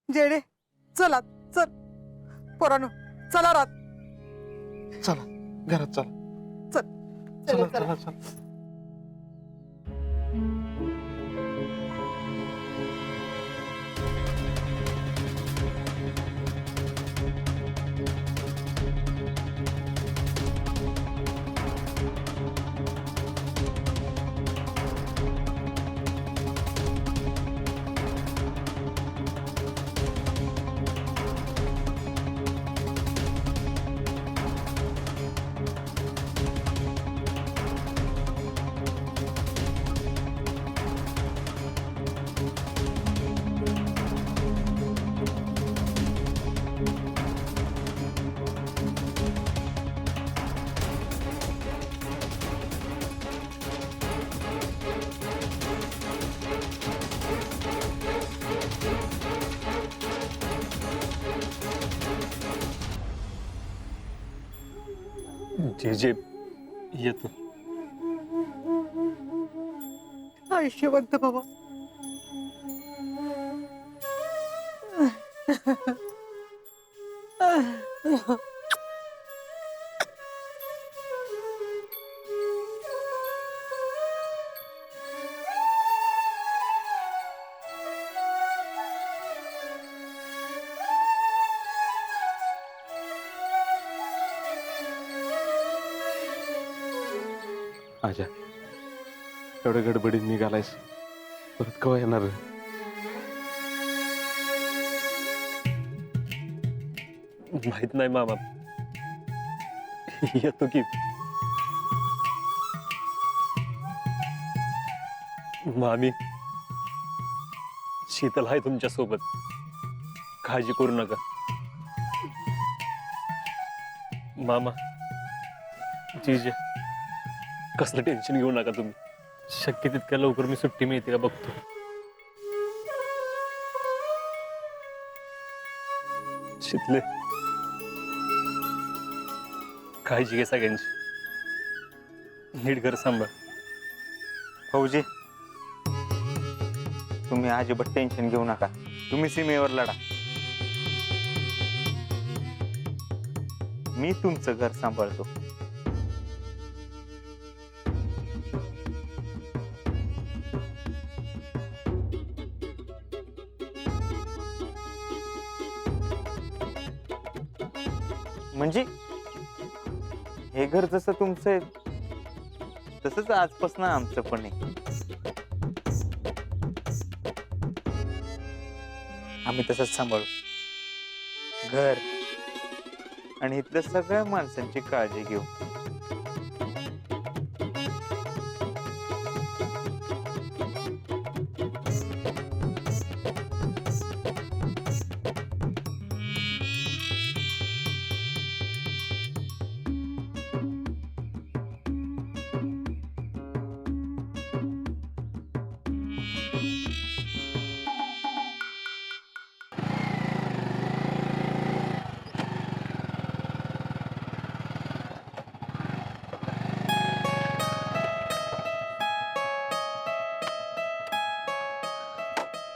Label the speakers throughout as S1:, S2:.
S1: जेडे चला चल पोरानो चला रात
S2: चला घरात चला
S1: चल
S2: चला चला चला
S3: जे येतो
S1: आयुष्यवंत बाबा
S2: आजा एवढ्या गडबडीत निघालायस परत केव्हा येणार
S3: माहित नाही मामा येतो की मामी शीतल आहे तुमच्या सोबत काळजी करू नका मामा जीजे कसलं टेन्शन घेऊ नका तुम्ही शक्य तितक्या लवकर मी सुट्टी मिळते का बघतो शितले काळजी घे सगळ्यांची नीट घर सांभाळ
S4: फौजी तुम्ही अजिबात टेन्शन घेऊ नका तुम्ही सीमेवर लढा मी तुमचं घर सांभाळतो म्हणजे हे घर जसं तुमचं आहे तसंच आजपासून आमचं पण आहे आम्ही तसंच सांभाळू घर आणि इथल्या सगळ्या माणसांची काळजी घेऊ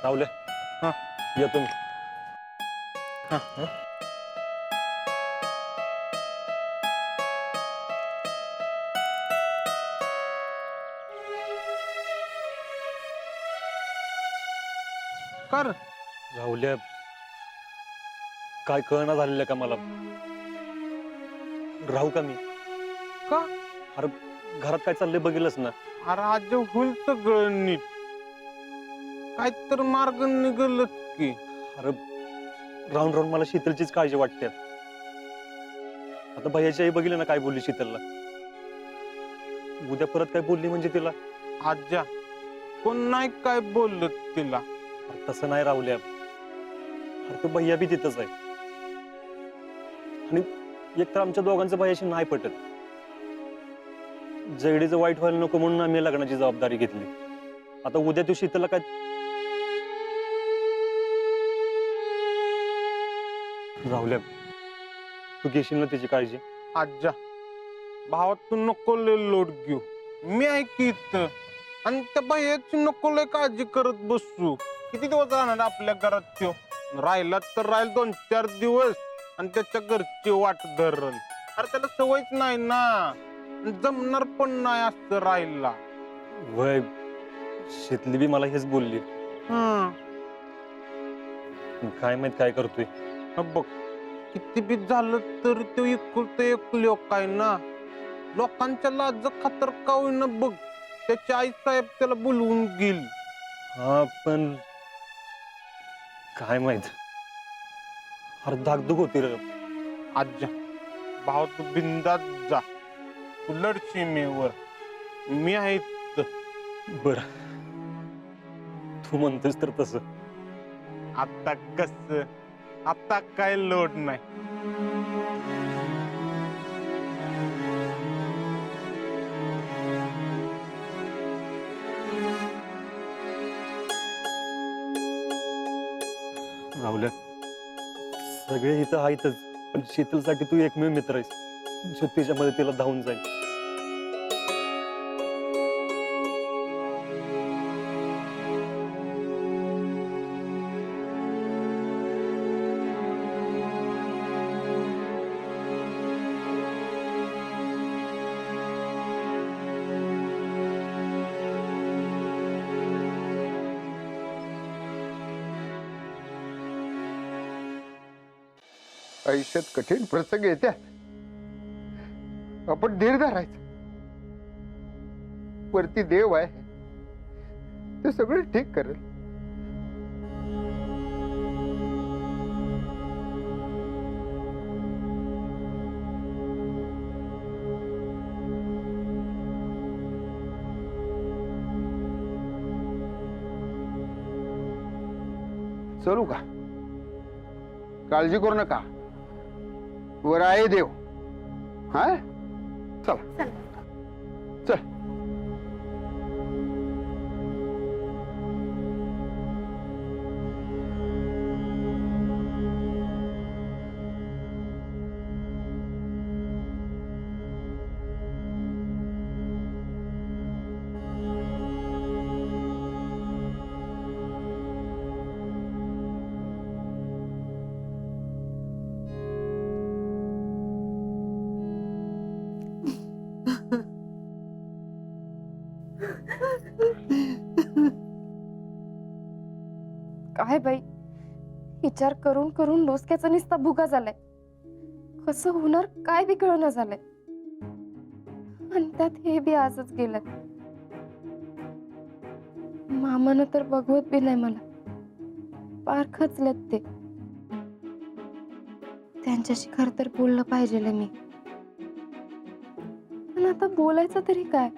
S3: राहुले
S4: हा
S3: या तुम्ही
S4: कर
S3: राहुल्या काय कळना झालेलं का मला राहू का मी
S4: का
S3: अरे घरात काय चाललंय बघितलंच ना
S4: अरे आज होईल सगळं नीट काय तर मार्ग निघलच की
S3: अरे राहून राहून मला शीतलचीच काळजी वाटते आता भैयाची आई बघितलं ना काय बोलली शीतलला उद्या परत काय बोलली म्हणजे तिला
S4: आज्या कोण नाही काय बोललं तिला
S3: अरे तसं नाही राहुल्या अरे तो भैया बी तिथंच आहे आणि एक तर आमच्या दोघांचं भैयाशी नाही पटत जगडीचं वाईट व्हायला नको म्हणून आम्ही लग्नाची जबाबदारी घेतली आता उद्या तू शीतलला काय राहुल्या तू घेशील ना त्याची काळजी
S4: आज्या भावात तू नको लय लोट घेऊ मी ऐकीत आणि त्या बाह्याची नको लय काळजी करत बसू किती दिवस राहणार आपल्या घरात त्यो राहिला तर राहील 2-4 दिवस आणि त्याच्या घरची वाट धरण. अरे त्याला सवयच नाही ना, जमणार पण नाही असं राहिला.
S3: वय शेतली बी मला हेच बोलली. काय माहित काय करतोय.
S4: बघ किती बी झालं तरी तो एकुलता एक लोक आहे ना. लोकांच्या लाज खातर का होईना बघ त्याची आई साहेब त्याला बोलवून गेली.
S3: हा पण काय माहित, अरे धाकधूक होती रे.
S4: आज्जा भाव तू बिंदात जा, तू लढ सीमेवर, मी आहे इथं.
S3: बर तू म्हणतोस तर तसं.
S4: आता कस, आता काय लोड नाही.
S3: राहुल्या, सगळे इथं आहेतच, पण शीतलसाठी तू एकमेव मित्र आहेस जो तिच्या मदतीला धावून जाईल.
S5: आयुष्यात कठीण प्रसंग येतात, आपण धीर धरायचं. वरती देव आहे, ते सगळं ठीक करेल. चलू का? काळजी करू नका, वर आहे देव. हा चला चल.
S6: काय बाई, विचार करून करून डोसक्याचा निस्ता भुगा झालाय. कसं होणार काय बी कळना झालंय. आणि त्यात हे बी आजच गेलं. मामानं तर बघवत बी नाही मला, पार खचलेत ते. त्यांच्याशी खर तर बोललं पाहिजे मी, पण आता बोलायचं तरी काय.